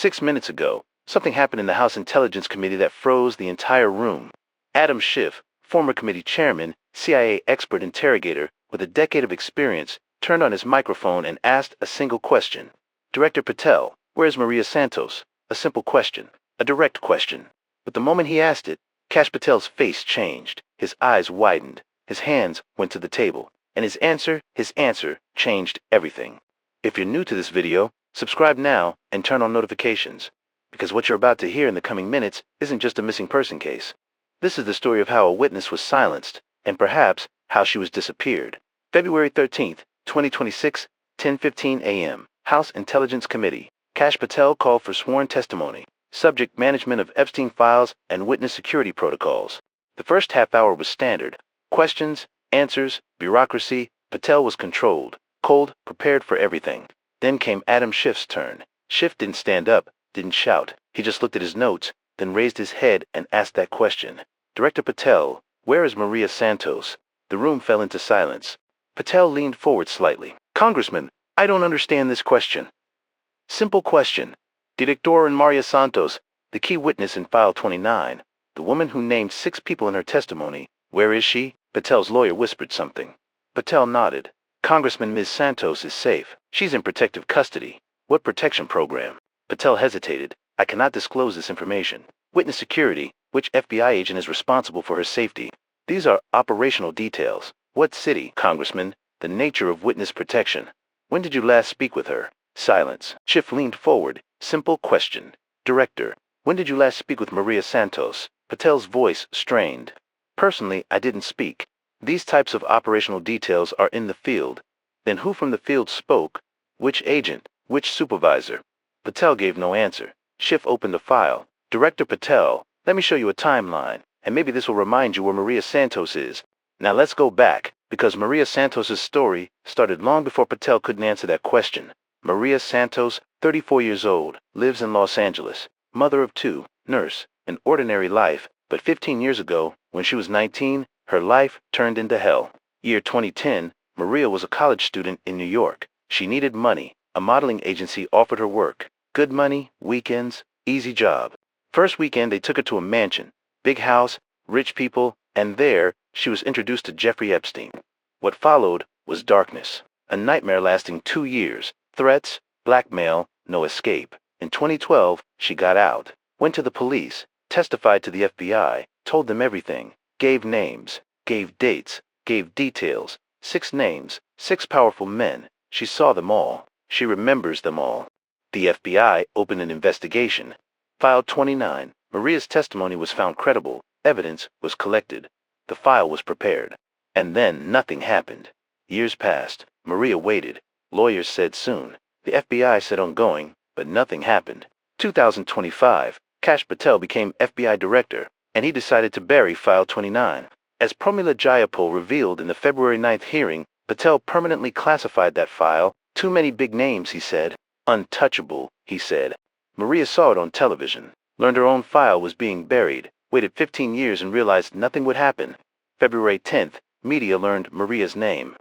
6 minutes ago, something happened in the House Intelligence Committee that froze the entire room. Adam Schiff, former committee chairman, CIA expert interrogator with a decade of experience, turned on his microphone and asked a single question. Director Patel, where's Maria Santos? A simple question, a direct question. But the moment he asked it, Cash Patel's face changed, his eyes widened, his hands went to the table, and his answer changed everything. If you're new to this video, subscribe now and turn on notifications, because what you're about to hear in the coming minutes isn't just a missing person case. This is the story of how a witness was silenced, and perhaps how she was disappeared. February 13th, 2026, 10:15 a.m. House Intelligence Committee. Cash Patel called for sworn testimony. Subject: management of Epstein files and witness security protocols. The first half hour was standard. Questions, answers, bureaucracy. Patel was controlled, cold, prepared for everything. Then came Adam Schiff's turn. Schiff didn't stand up, didn't shout. He just looked at his notes, then raised his head and asked that question. Director Patel, where is Maria Santos? The room fell into silence. Patel leaned forward slightly. Congressman, I don't understand this question. Simple question. Director and Maria Santos, the key witness in file 29, the woman who named 6 people in her testimony, where is she? Patel's lawyer whispered something. Patel nodded. Congressman, Ms. Santos is safe. She's in protective custody. What protection program? Patel hesitated. I cannot disclose this information. Witness security, which FBI agent is responsible for her safety? These are operational details. What city, Congressman? The nature of witness protection. When did you last speak with her? Silence. Schiff leaned forward. Simple question. Director, when did you last speak with Maria Santos? Patel's voice strained. Personally, I didn't speak. These types of operational details are in the field. Then who from the field spoke? Which agent? Which supervisor? Patel gave no answer. Schiff opened a file. Director Patel, let me show you a timeline, and maybe this will remind you where Maria Santos is. Now let's go back, because Maria Santos's story started long before Patel couldn't answer that question. Maria Santos, 34 years old, lives in Los Angeles, mother of 2, nurse, an ordinary life, but 15 years ago, when she was 19, her life turned into hell. Year 2010, Maria was a college student in New York. She needed money. A modeling agency offered her work. Good money, weekends, easy job. First weekend they took her to a mansion, big house, rich people, and there she was introduced to Jeffrey Epstein. What followed was darkness, a nightmare lasting 2 years, threats, blackmail, no escape. In 2012, she got out, went to the police, testified to the FBI, told them everything, gave names, gave dates, gave details, 6 names, 6 powerful men. She saw them all. She remembers them all. The FBI opened an investigation. File 29. Maria's testimony was found credible. Evidence was collected. The file was prepared. And then nothing happened. Years passed. Maria waited. Lawyers said soon. The FBI said ongoing, but nothing happened. 2025. Cash Patel became FBI Director, and he decided to bury File 29. As Promila Jayapal revealed in the February 9th hearing, Patel permanently classified that file. Too many big names, he said. Untouchable, he said. Maria saw it on television, learned her own file was being buried, waited 15 years and realized nothing would happen. February 10th, media learned Maria's name.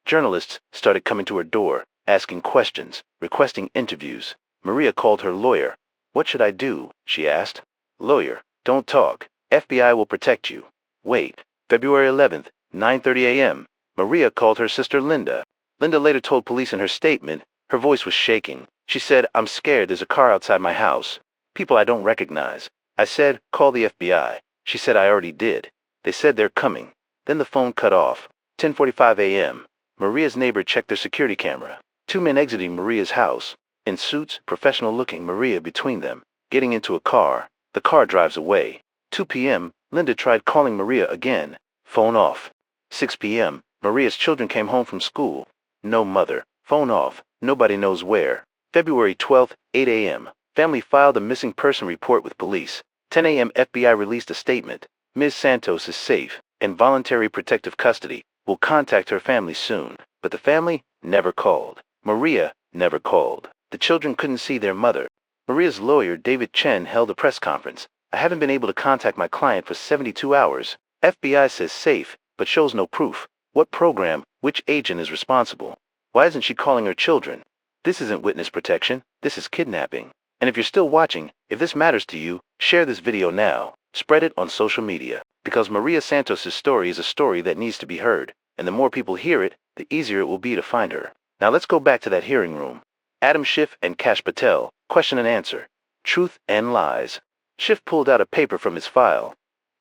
Journalists started coming to her door, asking questions, requesting interviews. Maria called her lawyer. What should I do? She asked. Lawyer, don't talk. FBI will protect you. Wait. February 11th, 9:30 a.m. Maria called her sister Linda. Linda later told police in her statement, her voice was shaking. She said, I'm scared, there's a car outside my house. People I don't recognize. I said, call the FBI. She said I already did. They said they're coming. Then the phone cut off. 10:45 a.m. Maria's neighbor checked their security camera. 2 men exiting Maria's house. In suits, professional looking, Maria between them, getting into a car. The car drives away. 2 p.m., Linda tried calling Maria again. Phone off. 6 p.m., Maria's children came home from school. No mother. Phone off. Nobody knows where. February 12th, 8 a.m. Family filed a missing person report with police. 10 a.m. FBI released a statement. Ms. Santos is safe, in voluntary protective custody. Will contact her family soon. But the family never called. Maria never called. The children couldn't see their mother. Maria's lawyer, David Chen, held a press conference. I haven't been able to contact my client for 72 hours. FBI says safe, but shows no proof. What program, which agent is responsible? Why isn't she calling her children? This isn't witness protection. This is kidnapping. And if you're still watching, if this matters to you, share this video now. Spread it on social media. Because Maria Santos' story is a story that needs to be heard. And the more people hear it, the easier it will be to find her. Now let's go back to that hearing room. Adam Schiff and Cash Patel, question and answer. Truth and lies. Schiff pulled out a paper from his file.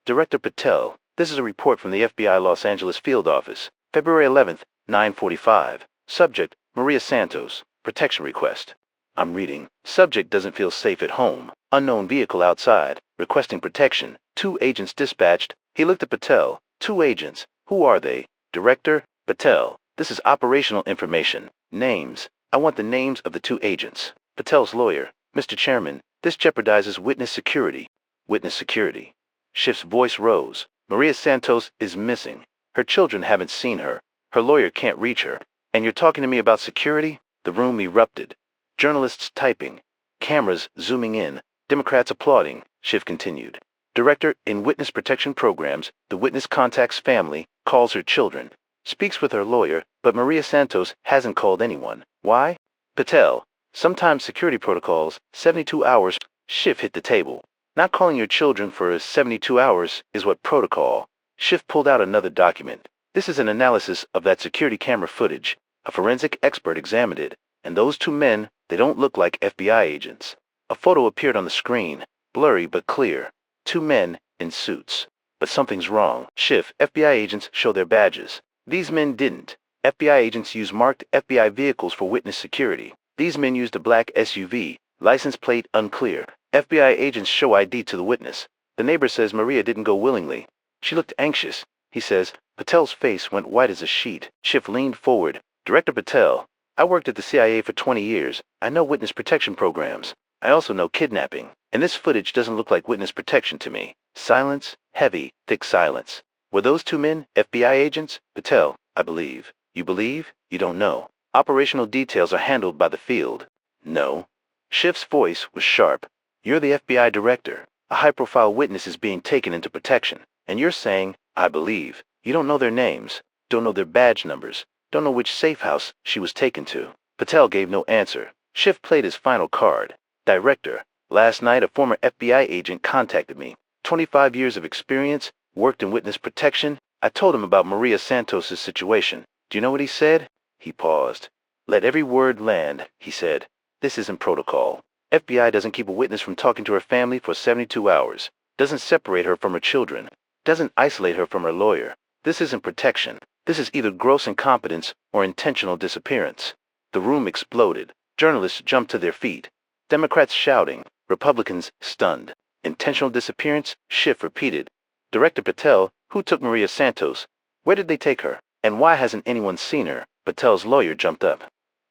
Director Patel, this is a report from the FBI Los Angeles field office. February 11th, 9:45. Subject, Maria Santos. Protection request. I'm reading. Subject doesn't feel safe at home. Unknown vehicle outside. Requesting protection. 2 agents dispatched. He looked at Patel. 2 agents. Who are they? Director Patel. This is operational information. Names. I want the names of the 2 agents. Patel's lawyer. Mr. Chairman, this jeopardizes witness security. Witness security. Schiff's voice rose. Maria Santos is missing. Her children haven't seen her. Her lawyer can't reach her. And you're talking to me about security? The room erupted. Journalists typing. Cameras zooming in. Democrats applauding. Schiff continued. Director in witness protection programs, the witness contacts family, calls her children. Speaks with her lawyer, but Maria Santos hasn't called anyone. Why? Patel. Sometimes security protocols, 72 hours. Schiff hit the table. Not calling your children for 72 hours is what protocol. Schiff pulled out another document. This is an analysis of that security camera footage. A forensic expert examined it, and those 2 men, they don't look like FBI agents. A photo appeared on the screen, blurry but clear. 2 men in suits. But something's wrong. Schiff, FBI agents show their badges. These men didn't. FBI agents use marked FBI vehicles for witness security. These men used a black SUV, license plate unclear. FBI agents show ID to the witness. The neighbor says Maria didn't go willingly. She looked anxious. He says, Patel's face went white as a sheet. Schiff leaned forward. Director Patel, I worked at the CIA for 20 years. I know witness protection programs. I also know kidnapping. And this footage doesn't look like witness protection to me. Silence, heavy, thick silence. Were those 2 men FBI agents? Patel, I believe. You believe? You don't know. Operational details are handled by the field. No. Schiff's voice was sharp. You're the FBI director. A high-profile witness is being taken into protection. And you're saying, I believe. You don't know their names. Don't know their badge numbers. Don't know which safe house she was taken to. Patel gave no answer. Schiff played his final card. Director, last night a former FBI agent contacted me. 25 years of experience, worked in witness protection. I told him about Maria Santos' situation. Do you know what he said? He paused. Let every word land, he said. This isn't protocol. FBI doesn't keep a witness from talking to her family for 72 hours. Doesn't separate her from her children. Doesn't isolate her from her lawyer. This isn't protection. This is either gross incompetence or intentional disappearance. The room exploded. Journalists jumped to their feet. Democrats shouting. Republicans stunned. Intentional disappearance? Schiff repeated. Director Patel, who took Maria Santos? Where did they take her? And why hasn't anyone seen her? Patel's lawyer jumped up.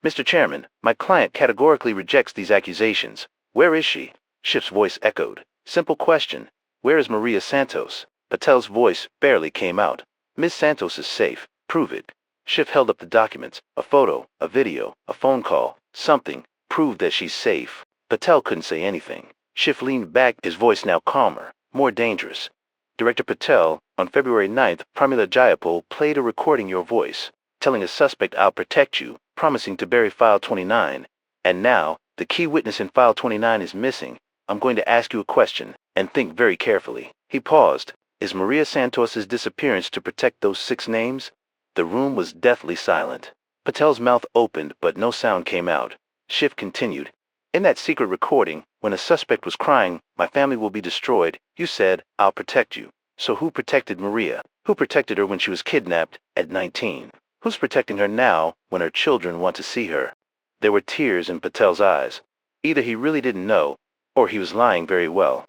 Mr. Chairman, my client categorically rejects these accusations. Where is she? Schiff's voice echoed. Simple question. Where is Maria Santos? Patel's voice barely came out. Miss Santos is safe. Prove it. Schiff held up the documents. A photo, a video, a phone call, something. Prove that she's safe. Patel couldn't say anything. Schiff leaned back, his voice now calmer, more dangerous. Director Patel, on February 9th, Pramila Jayapal played a recording your voice, telling a suspect I'll protect you, promising to bury File 29. And now, the key witness in File 29 is missing. I'm going to ask you a question, and think very carefully. He paused. Is Maria Santos' disappearance to protect those 6 names? The room was deathly silent. Patel's mouth opened, but no sound came out. Schiff continued. In that secret recording, when a suspect was crying, my family will be destroyed, you said, I'll protect you. So who protected Maria? Who protected her when she was kidnapped at 19? Who's protecting her now when her children want to see her? There were tears in Patel's eyes. Either he really didn't know, or he was lying very well.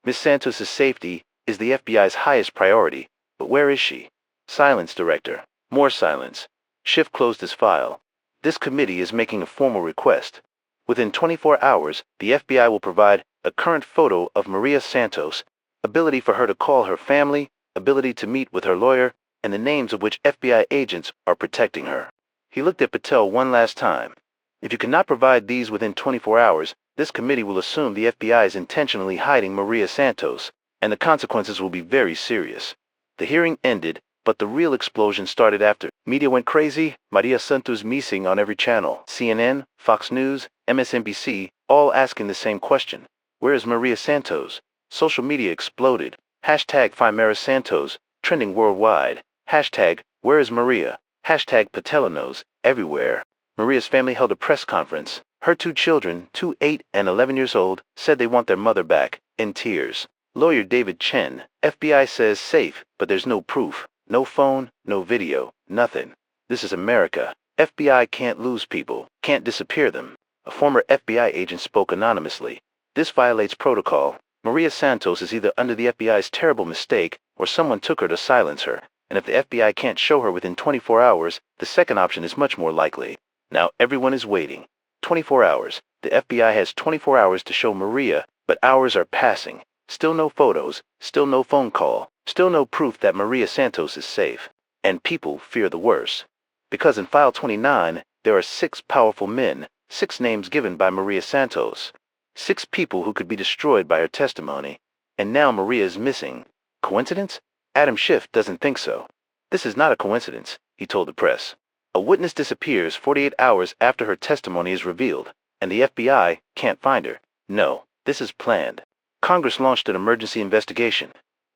Miss Santos' safety is the FBI's highest priority, but where is she? Silence, Director. More silence. Schiff closed his file. This committee is making a formal request. Within 24 hours, the FBI will provide a current photo of Maria Santos, ability for her to call her family, ability to meet with her lawyer, and the names of which FBI agents are protecting her. He looked at Patel one last time. If you cannot provide these within 24 hours, this committee will assume the FBI is intentionally hiding Maria Santos, and the consequences will be very serious. The hearing ended, but the real explosion started after. Media went crazy. Maria Santos missing on every channel. CNN, Fox News, MSNBC, all asking the same question. Where is Maria Santos? Social media exploded. Hashtag Find Maria Santos, trending worldwide. Hashtag Where is Maria? Hashtag Patelanos, everywhere. Maria's family held a press conference. Her two children, 8 and 11 years old, said they want their mother back, in tears. Lawyer David Chen, FBI says safe, but there's no proof. No phone, no video, nothing. This is America. FBI can't lose people, can't disappear them. A former FBI agent spoke anonymously. This violates protocol. Maria Santos is either under the FBI's terrible mistake or someone took her to silence her. And if the FBI can't show her within 24 hours, the second option is much more likely. Now everyone is waiting. 24 hours. The FBI has 24 hours to show Maria, but hours are passing. Still no photos, still no phone call, still no proof that Maria Santos is safe. And people fear the worst. Because in File 29, there are 6 powerful men, 6 names given by Maria Santos. 6 people who could be destroyed by her testimony. And now Maria is missing. Coincidence? Adam Schiff doesn't think so. This is not a coincidence, he told the press. A witness disappears 48 hours after her testimony is revealed, and the FBI can't find her. No, this is planned. Congress launched an emergency investigation.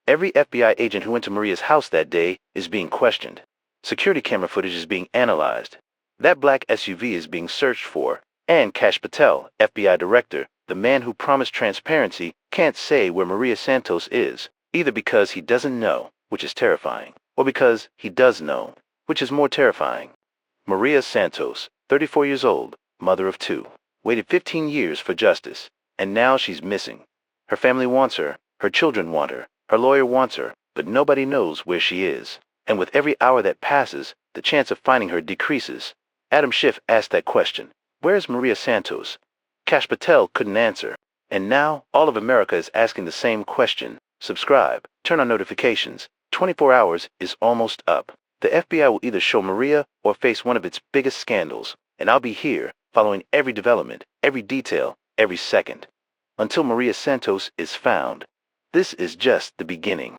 Every FBI agent who went to Maria's house that day is being questioned. Security camera footage is being analyzed. That black SUV is being searched for. And Cash Patel, FBI Director, the man who promised transparency, can't say where Maria Santos is, either because he doesn't know, which is terrifying, or because he does know, which is more terrifying. Maria Santos, 34 years old, mother of 2, waited 15 years for justice, and now she's missing. Her family wants her, her children want her, her lawyer wants her, but nobody knows where she is. And with every hour that passes, the chance of finding her decreases. Adam Schiff asked that question. Where is Maria Santos? Cash Patel couldn't answer. And now, all of America is asking the same question. Subscribe, turn on notifications. 24 hours is almost up. The FBI will either show Maria or face one of its biggest scandals. And I'll be here, following every development, every detail, every second. Until Maria Santos is found. This is just the beginning.